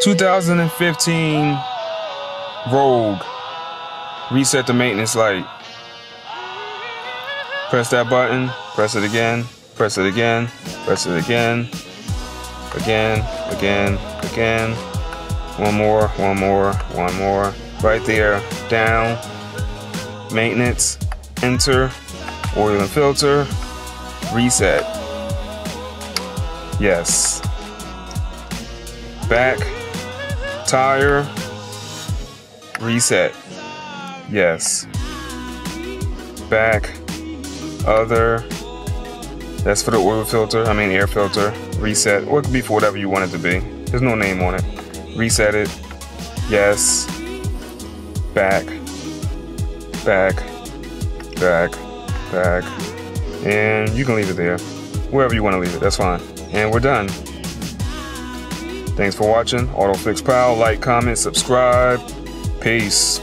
2015 Rogue. Reset the maintenance light. Press that button, press it again, press it again, press it again, again. One more. Right there, down, maintenance, enter, oil and filter, reset. Yes. Back, tire, reset. Yes. Back, other, that's for the oil filter, air filter, reset, or it could be for whatever you want it to be. There's no name on it. Reset it. Yes. Back. And you can leave it there. Wherever you want to leave it, that's fine. And we're done. Thanks for watching. AutoFix Pal. Like, comment, subscribe. Peace.